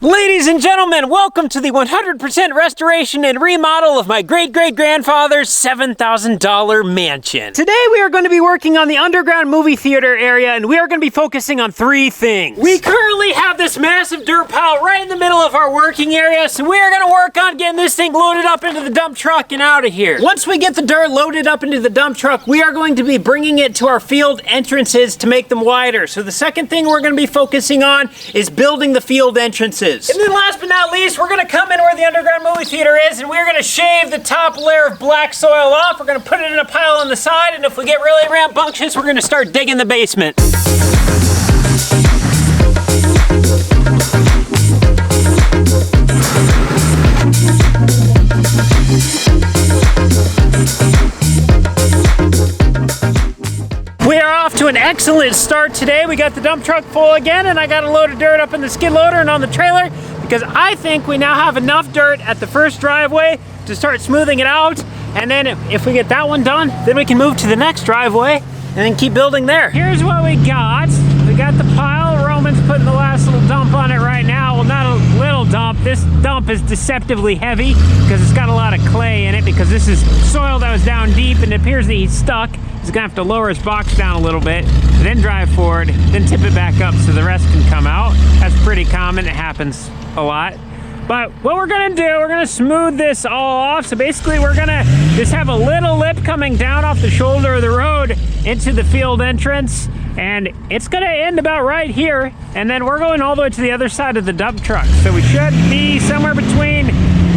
Ladies and gentlemen, welcome to the 100% restoration and remodel of my great-great-grandfather's $7,000 mansion. Today we are going to be working on the underground movie theater area, and we are going to be focusing on three things. We currently have this massive dirt pile right in the middle of our working area, so we are going to work on getting this thing loaded up into the dump truck and out of here. Once we get the dirt loaded up into the dump truck, we are going to be bringing it to our field entrances to make them wider. So the second thing we're going to be focusing on is building the field entrances. And then last but not least, we're gonna come in where the underground movie theater is, and we're gonna shave the top layer of black soil off. We're gonna put it in a pile on the side, and if we get really rambunctious, we're gonna start digging the basement. We are off to an excellent start today. We got the dump truck full again, and I got a load of dirt up in the skid loader and on the trailer because I think we now have enough dirt at the first driveway to start smoothing it out. And then if we get that one done, then we can move to the next driveway and then keep building there. Here's what we got. We got the pile. Roman's putting the last little dump on it right now. Well, not a little dump. This dump is deceptively heavy because it's got a lot of clay in it because this is soil that was down deep, and it appears that he's stuck. He's gonna have to lower his box down a little bit, then drive forward, then tip it back up so the rest can come out. That's pretty common, it happens a lot. But what we're gonna do, we're gonna smooth this all off. So basically we're gonna just have a little lip coming down off the shoulder of the road into the field entrance, and it's gonna end about right here, and then we're going all the way to the other side of the dump truck. So we should be somewhere between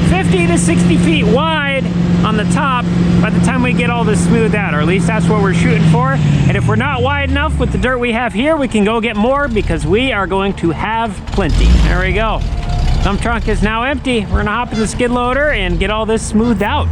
50 to 60 feet wide on the top by the time we get all this smoothed out, or at least that's what we're shooting for. And if we're not wide enough with the dirt we have here, we can go get more because we are going to have plenty. There we go. Dump truck is now empty. We're gonna hop in the skid loader and get all this smoothed out.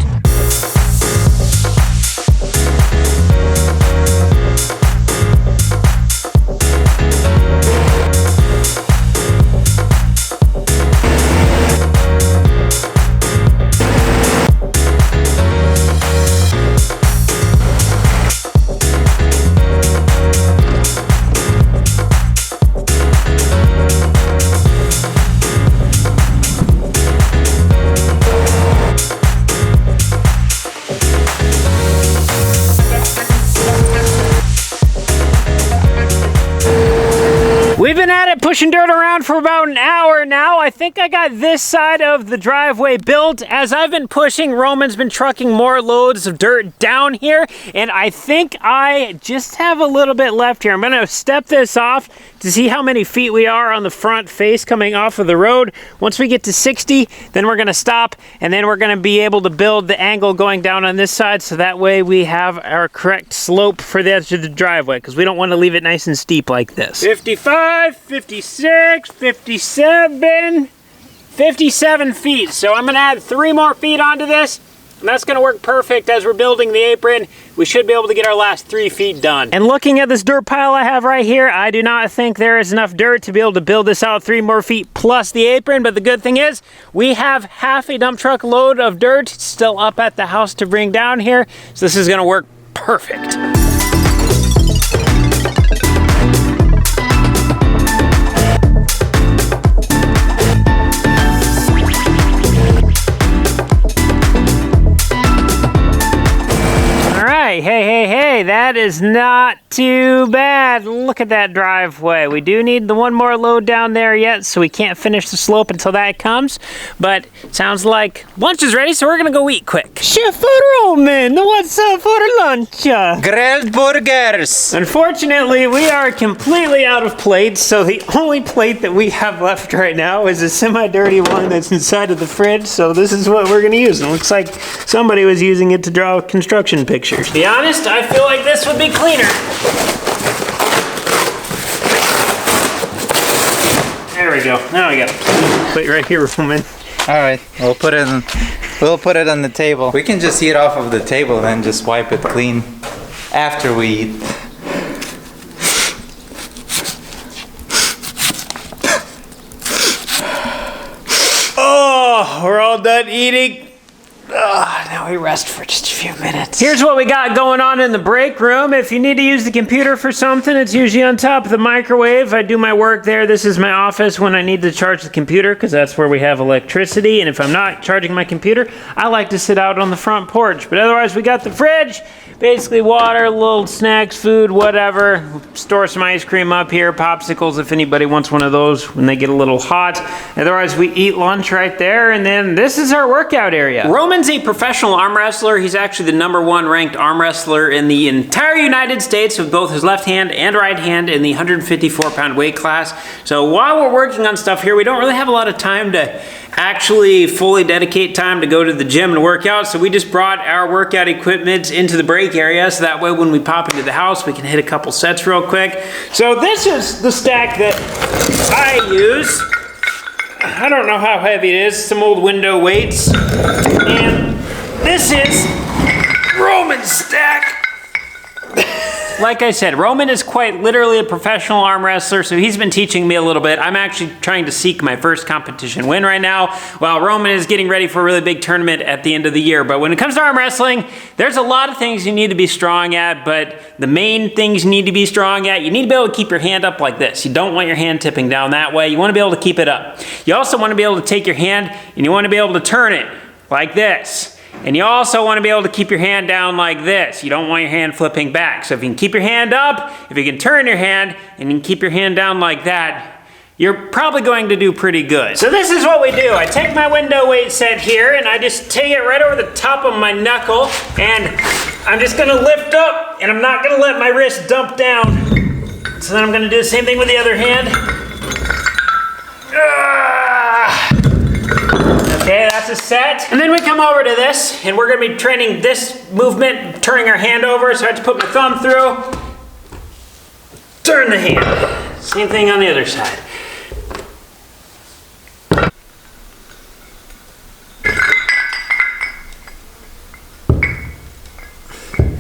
We've been at it pushing dirt around for about an hour now. I think I got this side of the driveway built. As I've been pushing, Roman's been trucking more loads of dirt down here, and I think I just have a little bit left here. I'm gonna step this off to see how many feet we are on the front face coming off of the road. Once we get to 60, then we're gonna stop, and then we're gonna be able to build the angle going down on this side, so that way we have our correct slope for the edge of the driveway, because we don't want to leave it nice and steep like this. 55, 56, 57, 57 feet. So I'm gonna add 3 more feet onto this, and that's gonna work perfect as we're building the apron. We should be able to get our last 3 feet done. And looking at this dirt pile I have right here, I do not think there is enough dirt to be able to build this out 3 more feet plus the apron, but the good thing is we have half a dump truck load of dirt still up at the house to bring down here, so this is gonna work perfect. Hey, that is not too bad. Look at that driveway. We do need the one more load down there yet, so we can't finish the slope until that comes, but it sounds like lunch is ready, so we're gonna go eat quick. Chef Roman, what's up for lunch? Grilled burgers. Unfortunately, we are completely out of plates, so the only plate that we have left right now is a semi-dirty one that's inside of the fridge, so this is what we're gonna use. It looks like somebody was using it to draw construction pictures. To be honest, I feel like this would be cleaner. There we go. Now we got a plate right here, Roman. All right, we'll put it on the table. We can just eat off of the table and just wipe it clean after we eat. Oh, we're all done eating. Now we rest for just a few minutes. Here's what we got going on in the break room. If you need to use the computer for something, it's usually on top of the microwave. I do my work there. This is my office when I need to charge the computer, because that's where we have electricity. And if I'm not charging my computer, I like to sit out on the front porch. But otherwise, we got the fridge. Basically water, little snacks, food, whatever. Store some ice cream up here, popsicles if anybody wants one of those when they get a little hot. Otherwise, we eat lunch right there, and then this is our workout area. Roman's a professional arm wrestler. He's actually the #1 ranked arm wrestler in the entire United States with both his left hand and right hand in the 154-pound weight class. So while we're working on stuff here, we don't really have a lot of time to actually fully dedicate time to go to the gym and work out, so we just brought our workout equipment into the break area, so that way when we pop into the house we can hit a couple sets real quick. So this is the stack that I use. I don't know how heavy it is, some old window weights, and this is Roman's stack. Like I said, Roman is quite literally a professional arm wrestler, so he's been teaching me a little bit. I'm actually trying to seek my first competition win right now, while Roman is getting ready for a really big tournament at the end of the year. But when it comes to arm wrestling, there's a lot of things you need to be strong at, but the main things you need to be strong at, you need to be able to keep your hand up like this. You don't want your hand tipping down that way. You want to be able to keep it up. You also want to be able to take your hand and you want to be able to turn it like this. And you also want to be able to keep your hand down like this. You don't want your hand flipping back. So if you can keep your hand up, if you can turn your hand, and you can keep your hand down like that, you're probably going to do pretty good. So this is what we do. I take my window weight set here, and I just take it right over the top of my knuckle, and I'm just gonna lift up, and I'm not gonna let my wrist dump down. So then I'm gonna do the same thing with the other hand. Okay, that's a set. And then we come over to this, and we're gonna be training this movement, turning our hand over. So I just put my thumb through, turn the hand. Same thing on the other side.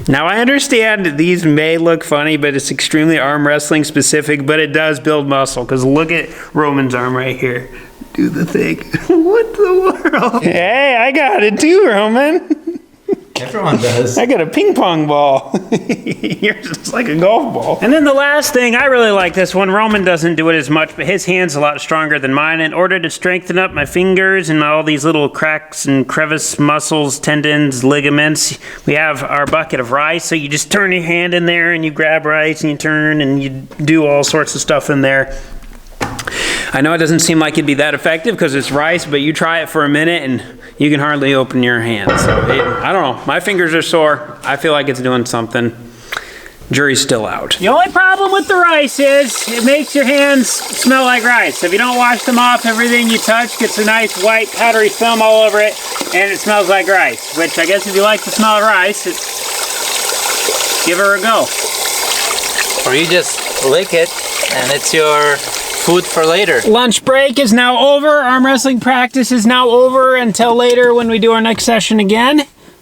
Now I understand these may look funny, but it's extremely arm wrestling specific, but it does build muscle, because look at Roman's arm right here. Do the thing. What the world? Hey, I got it too, Roman. Everyone does. I got a ping pong ball. Yours is like a golf ball. And then the last thing, I really like this one. Roman doesn't do it as much, but his hand's a lot stronger than mine. In order to strengthen up my fingers and all these little cracks and crevice muscles, tendons, ligaments, we have our bucket of rice. So you just turn your hand in there and you grab rice and you turn and you do all sorts of stuff in there. I know it doesn't seem like it'd be that effective because it's rice, but you try it for a minute and you can hardly open your hand. So I don't know, my fingers are sore. I feel like it's doing something. Jury's still out. The only problem with the rice is it makes your hands smell like rice. If you don't wash them off, everything you touch gets a nice white powdery film all over it, and it smells like rice, which I guess if you like the smell of rice, give her a go. Or you just lick it and it's your food for later. Lunch break is now over. Arm wrestling practice is now over until later when we do our next session again.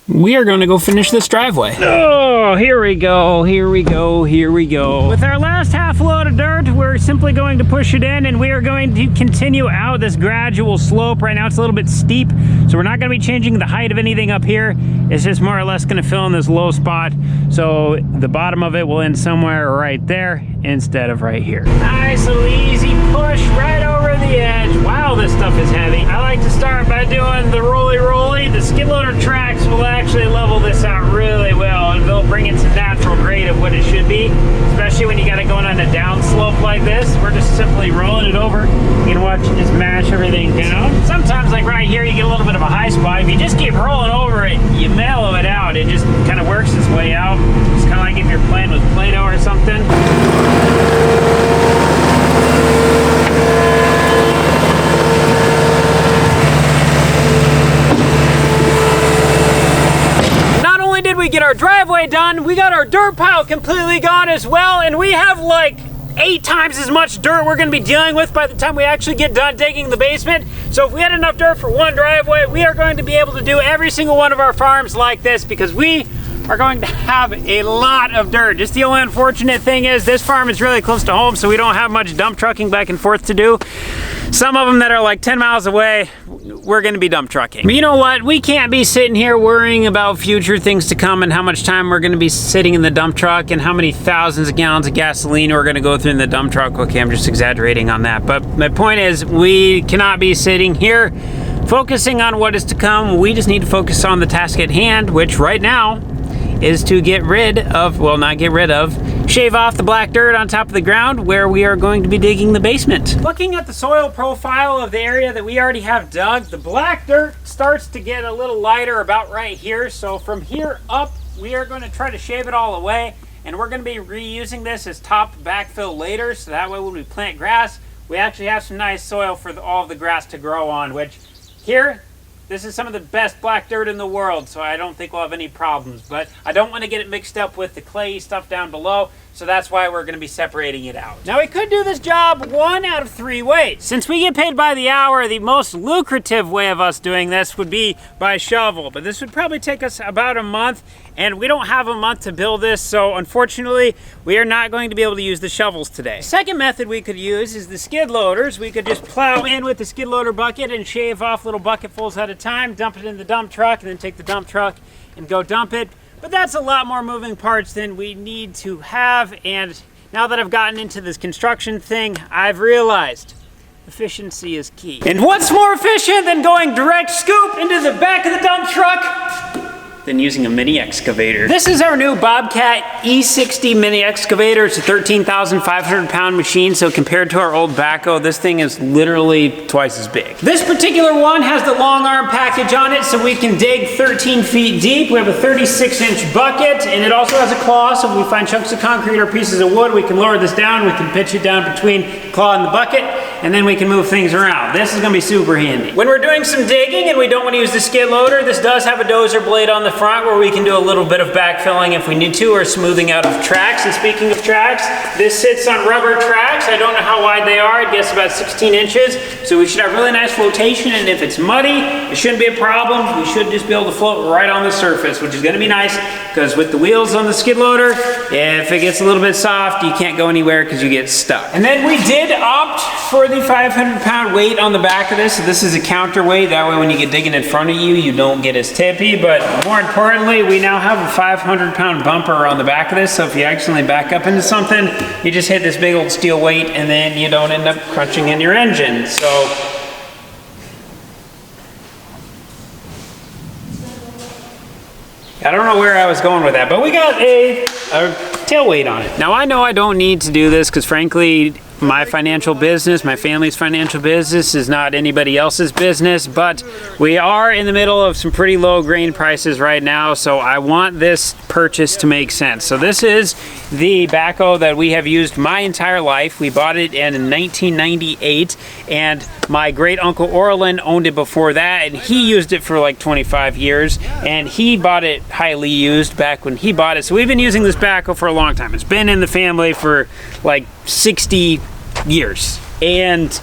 We are going to go finish this driveway. Oh, here we go, here we go, here we go. With our last half load of dirt, we're simply going to push it in, and we are going to continue out this gradual slope. Right now it's a little bit steep, so we're not going to be changing the height of anything up here. It's just more or less going to fill in this low spot, so the bottom of it will end somewhere right there instead of right here. Nice little easy push right over the edge. Wow, this stuff is heavy. I like to start by doing the roly-roly. The skid loader tracks will actually level this out really well, and they'll bring it to natural grade of what it should be, especially when you got it going on a down slope like this. We're just simply rolling it over. You can watch it just mash everything down. Sometimes, like right here, you get a little bit of a high spot. If you just keep rolling over it, you mellow it out. It just kind of works its way out. It's kind of like if you're playing with Play-Doh or something. Did we get our driveway done, we got our dirt pile completely gone as well, and we have like 8 times as much dirt we're going to be dealing with by the time we actually get done digging the basement. So if we had enough dirt for one driveway, we are going to be able to do every single one of our farms like this, because we are going to have a lot of dirt. Just the only unfortunate thing is this farm is really close to home, so we don't have much dump trucking back and forth to do. Some of them that are like 10 miles away, we're gonna be dump trucking. But you know what? We can't be sitting here worrying about future things to come and how much time we're gonna be sitting in the dump truck and how many thousands of gallons of gasoline we're gonna go through in the dump truck. Okay, I'm just exaggerating on that. But my point is, we cannot be sitting here focusing on what is to come. We just need to focus on the task at hand, which right now is to get rid of, well, not get rid of, shave off the black dirt on top of the ground where we are going to be digging the basement. Looking at the soil profile of the area that we already have dug, the black dirt starts to get a little lighter about right here. So from here up, we are going to try to shave it all away, and we're going to be reusing this as top backfill later, so that way when we plant grass, we actually have some nice soil for all of the grass to grow on, which here, this is some of the best black dirt in the world, so I don't think we'll have any problems. But I don't want to get it mixed up with the clayey stuff down below, so that's why we're going to be separating it out. Now, we could do this job 1 out of 3 ways. Since we get paid by the hour, the most lucrative way of us doing this would be by shovel. But this would probably take us about a month, and we don't have a month to build this, so unfortunately, we are not going to be able to use the shovels today. Second method we could use is the skid loaders. We could just plow in with the skid loader bucket and shave off little bucketfuls at a time, dump it in the dump truck, and then take the dump truck and go dump it. But that's a lot more moving parts than we need to have, and now that I've gotten into this construction thing, I've realized efficiency is key. And what's more efficient than going direct scoop into the back of the dump truck than using a mini excavator? This is our new Bobcat E60 mini excavator. It's a 13,500 pound machine, so compared to our old backhoe, this thing is literally twice as big. This particular one has the long arm package on it, so we can dig 13 feet deep. We have a 36-inch bucket, and it also has a claw, so if we find chunks of concrete or pieces of wood, we can lower this down, we can pitch it down between the claw and the bucket, and then we can move things around. This is gonna be super handy. When we're doing some digging and we don't wanna use the skid loader, this does have a dozer blade on the front where we can do a little bit of backfilling if we need to, or smoothing out of tracks. And speaking of tracks, this sits on rubber tracks. I don't know how wide they are. I guess about 16 inches. So we should have really nice flotation, and if it's muddy, it shouldn't be a problem. We should just be able to float right on the surface, which is gonna be nice, because with the wheels on the skid loader, if it gets a little bit soft, you can't go anywhere because you get stuck. And then we did opt for the 500 pound weight on the back of this. So this is a counterweight. That way when you get digging in front of you, you don't get as tippy. But more importantly, we now have a 500 pound bumper on the back of this. So if you accidentally back up into something, you just hit this big old steel weight and then you don't end up crunching in your engine. So I don't know where I was going with that, but we got a tail weight on it. Now I know I don't need to do this because frankly, my financial business, my family's financial business is not anybody else's business, but we are in the middle of some pretty low grain prices right now, so I want this purchase to make sense. So this is the backhoe that we have used my entire life. We bought it in 1998, and my great uncle Orlin owned it before that, and he used it for like 25 years, and he bought it highly used back when he bought it. So we've been using this backhoe for a long time. It's been in the family for like 60 years, and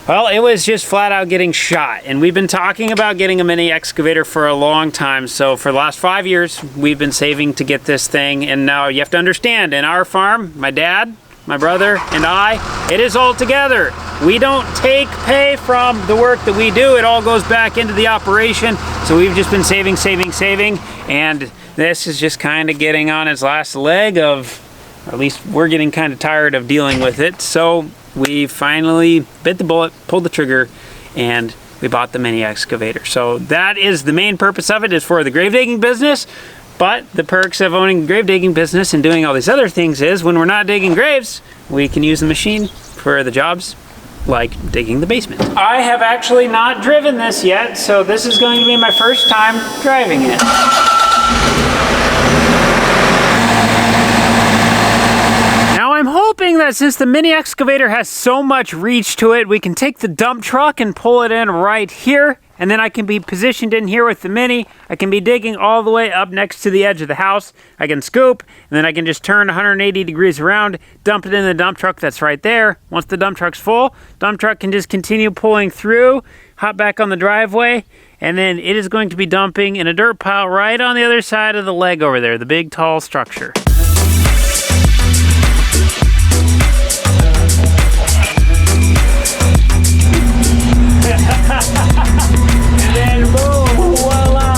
well, it was just flat out getting shot, and we've been talking about getting a mini excavator for a long time. So for the last 5 years we've been saving to get this thing, and now you have to understand, in our farm, my dad, my brother, and I, it is all together. We don't take pay from the work that we do. It all goes back into the operation. So we've just been saving, and this is just kind of getting on its last leg of, or at least we're getting kind of tired of dealing with it. So we finally bit the bullet, pulled the trigger, and we bought the mini excavator. So that is the main purpose of it, is for the grave digging business. But the perks of owning a grave digging business and doing all these other things is when we're not digging graves, we can use the machine for the jobs like digging the basement. I have actually not driven this yet, so this is going to be my first time driving it. Now I'm hoping that since the mini excavator has so much reach to it, we can take the dump truck and pull it in right here, and then I can be positioned in here with the Mini. I can be digging all the way up next to the edge of the house. I can scoop, and then I can just turn 180 degrees around, dump it in the dump truck that's right there. Once the dump truck's full, dump truck can just continue pulling through, hop back on the driveway, and then it is going to be dumping in a dirt pile right on the other side of the leg over there, the big tall structure. And then boom, voila!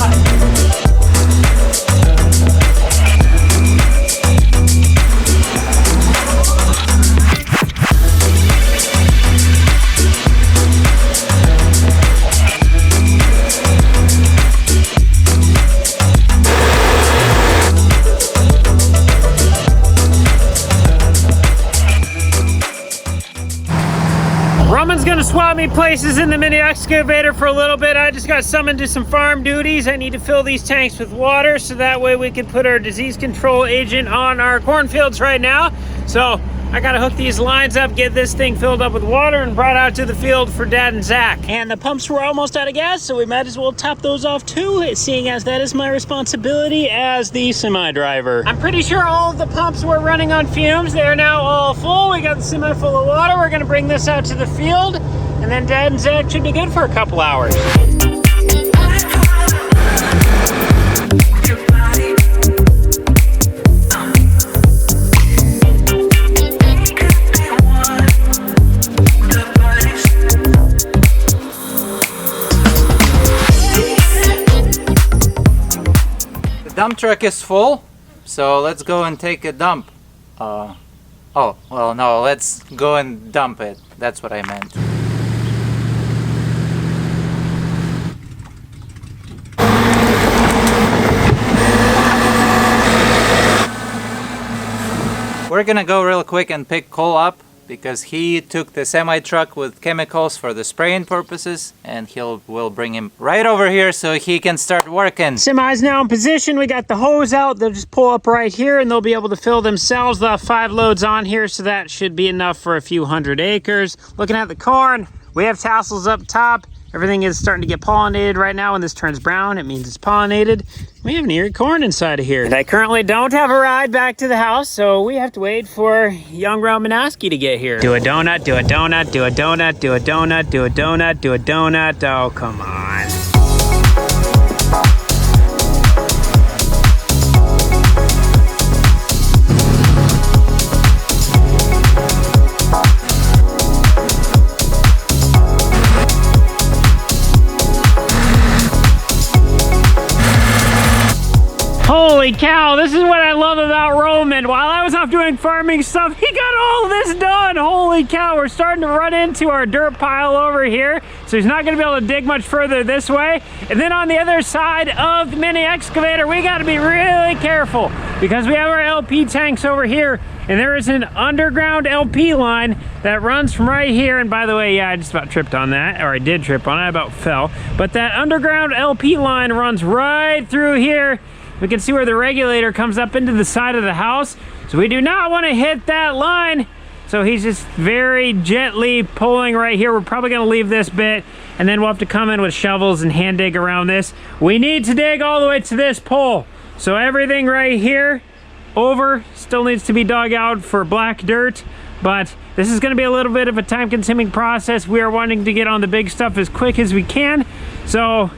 Roman's gonna swap me places in the mini excavator for a little bit. I just got summoned to some farm duties. I need to fill these tanks with water so that way we can put our disease control agent on our cornfields right now. So I gotta hook these lines up, get this thing filled up with water and brought out to the field for Dad and Zach. And the pumps were almost out of gas, so we might as well top those off too, seeing as that is my responsibility as the semi driver. I'm pretty sure all of the pumps were running on fumes. They are now all full. We got the semi full of water. We're gonna bring this out to the field, and then Dad and Zach should be good for a couple hours. Dump truck is full, so let's go and take a dump. Oh, well, no, let's go and dump it. That's what I meant. We're gonna go real quick and pick Cole up because he took the semi truck with chemicals for the spraying purposes, and we'll bring him right over here so he can start working. Semi's now in position. We got the hose out. They'll just pull up right here and they'll be able to fill themselves. They'll have 5 loads on here, so that should be enough for a few hundred acres. Looking at the corn, we have tassels up top. Everything is starting to get pollinated right now. When this turns brown, it means it's pollinated. We have an ear corn inside of here. And I currently don't have a ride back to the house, so we have to wait for young Romanowski to get here. Do a donut, do a donut, do a donut, do a donut, do a donut, do a donut. Oh, come on. Holy cow, this is what I love about Roman. While I was off doing farming stuff, he got all this done. Holy cow, we're starting to run into our dirt pile over here, so he's not gonna be able to dig much further this way. And then on the other side of the mini excavator, we gotta be really careful because we have our LP tanks over here, and there is an underground LP line that runs from right here. And by the way, yeah, I just about tripped on that, or I did trip on it, I about fell. But that underground LP line runs right through here. We can see where the regulator comes up into the side of the house. So we do not want to hit that line. So he's just very gently pulling right here. We're probably gonna leave this bit, and then we'll have to come in with shovels and hand dig around this. We need to dig all the way to this pole. So everything right here over still needs to be dug out for black dirt, but this is gonna be a little bit of a time-consuming process. We are wanting to get on the big stuff as quick as we can. So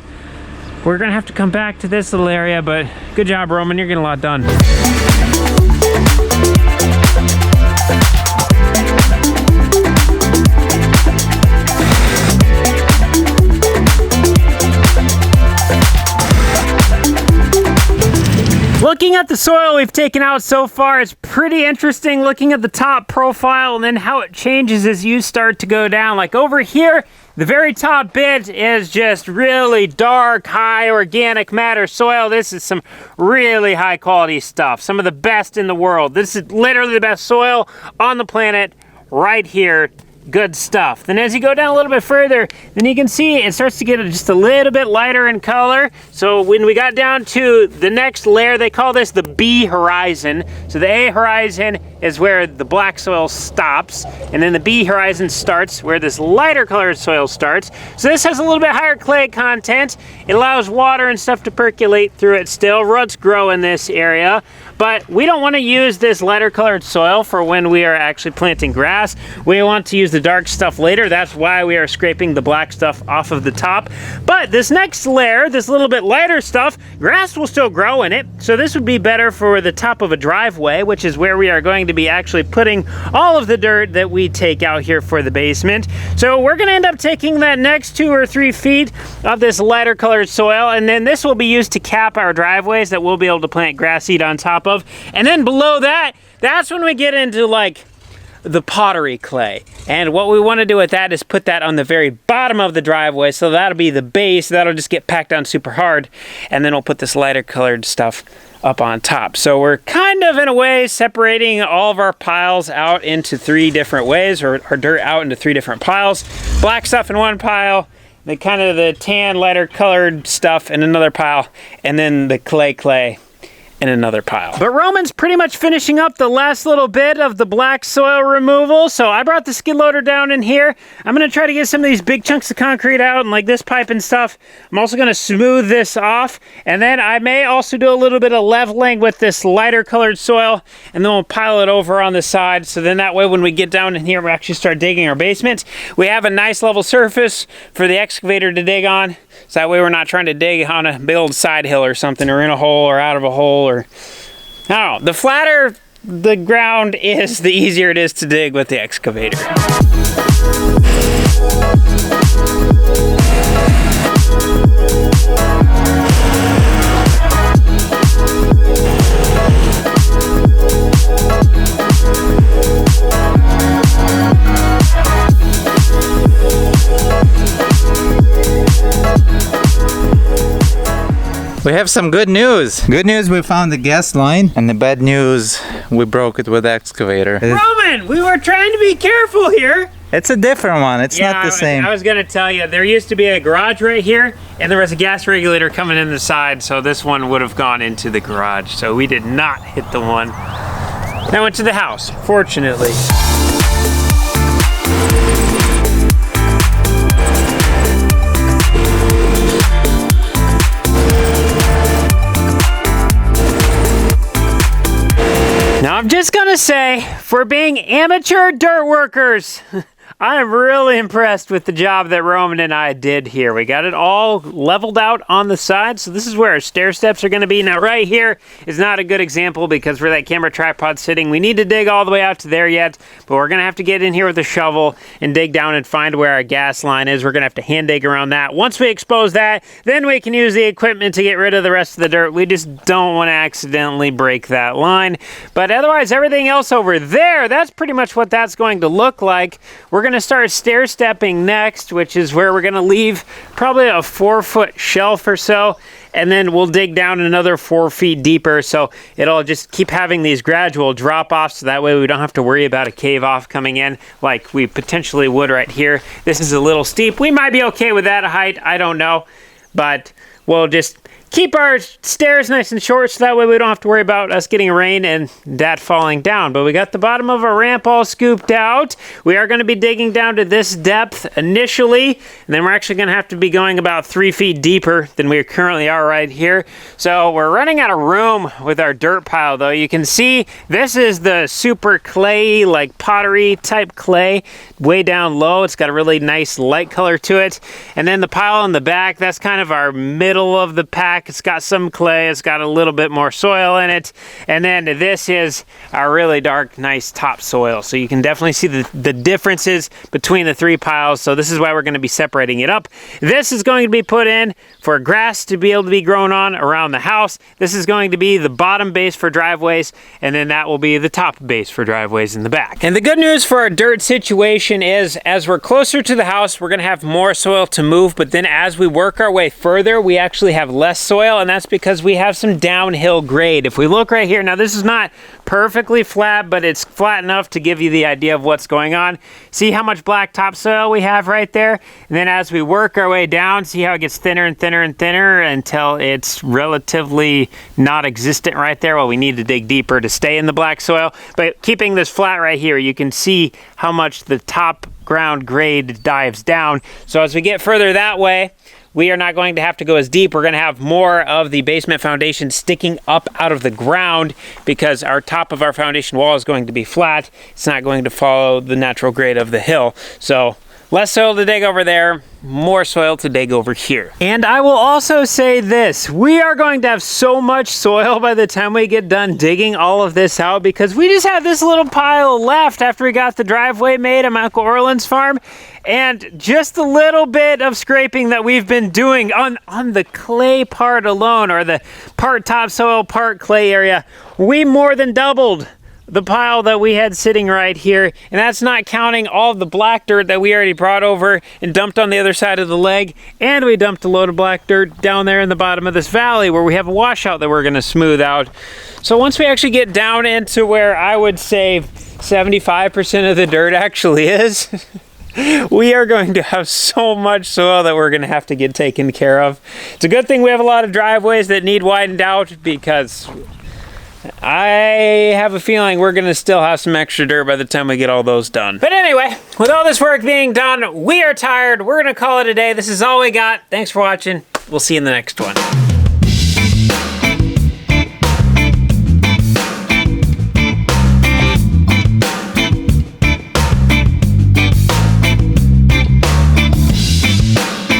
we're gonna have to come back to this little area, but good job, Roman, you're getting a lot done. Looking at the soil we've taken out so far, it's pretty interesting looking at the top profile and then how it changes as you start to go down. Like over here, the very top bit is just really dark, high organic matter soil. This is some really high quality stuff, some of the best in the world. This is literally the best soil on the planet right here. Good stuff. Then as you go down a little bit further, then you can see it starts to get just a little bit lighter in color. So when we got down to the next layer, they call this the B horizon. So the A horizon is where the black soil stops, and then the B horizon starts where this lighter colored soil starts. So this has a little bit higher clay content. It allows water and stuff to percolate through it still. Roots grow in this area, but we don't want to use this lighter colored soil for when we are actually planting grass. We want to use the dark stuff later. That's why we are scraping the black stuff off of the top. But this next layer, this little bit lighter stuff, grass will still grow in it. So this would be better for the top of a driveway, which is where we are going to be actually putting all of the dirt that we take out here for the basement. So we're going to end up taking that next 2 or 3 feet of this lighter colored soil, and then this will be used to cap our driveways that we'll be able to plant grass seed on top of. And then below that, that's when we get into like the pottery clay. And what we want to do with that is put that on the very bottom of the driveway. So that'll be the base. That'll just get packed down super hard. And then we'll put this lighter colored stuff up on top. So we're kind of in a way separating all of our piles out into 3 different ways, or our dirt out into 3 different piles. Black stuff in one pile, the kind of the tan lighter colored stuff in another pile, and then the clay in another pile. But Roman's pretty much finishing up the last little bit of the black soil removal. So I brought the skid loader down in here. I'm gonna try to get some of these big chunks of concrete out and like this pipe and stuff. I'm also gonna smooth this off. And then I may also do a little bit of leveling with this lighter colored soil, and then we'll pile it over on the side. So then that way when we get down in here, we actually start digging our basement, we have a nice level surface for the excavator to dig on. So that way we're not trying to dig on a big old side hill or something, or in a hole or out of a hole, or I don't know. The flatter the ground is, the easier it is to dig with the excavator. We have some good news. Good news, we found the gas line, and the bad news, we broke it with the excavator. Roman, we were trying to be careful here. It's a different one. It's not the same. I was gonna tell you, there used to be a garage right here, and there was a gas regulator coming in the side, so this one would have gone into the garage. So we did not hit the one that went to the house, fortunately. Now I'm just gonna say, for being amateur dirt workers, I am really impressed with the job that Roman and I did here. We got it all leveled out on the side, so this is where our stair steps are gonna be. Now right here is not a good example because where that camera tripod's sitting, we need to dig all the way out to there yet, but we're gonna have to get in here with a shovel and dig down and find where our gas line is. We're gonna have to hand dig around that. Once we expose that, then we can use the equipment to get rid of the rest of the dirt. We just don't wanna accidentally break that line. But otherwise, everything else over there, that's pretty much what that's going to look like. We're gonna start stair stepping next, which is where we're gonna leave probably a 4-foot shelf or so, and then we'll dig down another 4 feet deeper, so it'll just keep having these gradual drop offs, so that way we don't have to worry about a cave off coming in like we potentially would right here. This is a little steep. We might be okay with that height, I don't know, but we'll just keep our stairs nice and short, so that way we don't have to worry about us getting rain and that falling down. But we got the bottom of our ramp all scooped out. We are going to be digging down to this depth initially, and then we're actually going to have to be going about 3 feet deeper than we currently are right here. So we're running out of room with our dirt pile, though. You can see this is the super clay, like pottery type clay, way down low. It's got a really nice light color to it. And then the pile in the back, that's kind of our middle of the pack. It's got some clay, it's got a little bit more soil in it, and then this is our really dark, nice topsoil. So you can definitely see the differences between the 3 piles. So this is why we're going to be separating it up. This is going to be put in for grass to be able to be grown on around the house. This is going to be the bottom base for driveways, and then that will be the top base for driveways in the back. And the good news for our dirt situation is, as we're closer to the house, we're going to have more soil to move, but then as we work our way further, we actually have less soil soil, and that's because we have some downhill grade. If we look right here, now this is not perfectly flat, but it's flat enough to give you the idea of what's going on. See how much black topsoil we have right there? And then as we work our way down, see how it gets thinner and thinner and thinner until it's relatively not existent right there. Well, we need to dig deeper to stay in the black soil, but keeping this flat right here, you can see how much the top ground grade dives down. So as we get further that way, we are not going to have to go as deep. We're going to have more of the basement foundation sticking up out of the ground because our top of our foundation wall is going to be flat. It's not going to follow the natural grade of the hill. So less soil to dig over there, more soil to dig over here. And I will also say this, we are going to have so much soil by the time we get done digging all of this out because we just have this little pile left after we got the driveway made on my Uncle Orland's farm. And just a little bit of scraping that we've been doing on the clay part alone, or the part topsoil, part clay area, we more than doubled the pile that we had sitting right here. And that's not counting all of the black dirt that we already brought over and dumped on the other side of the leg. And we dumped a load of black dirt down there in the bottom of this valley where we have a washout that we're gonna smooth out. So once we actually get down into where I would say 75% of the dirt actually is, we are going to have so much soil that we're going to have to get taken care of. It's a good thing we have a lot of driveways that need widened out because I have a feeling we're going to still have some extra dirt by the time we get all those done. But anyway, with all this work being done, we are tired. We're going to call it a day. This is all we got. Thanks for watching. We'll see you in the next one.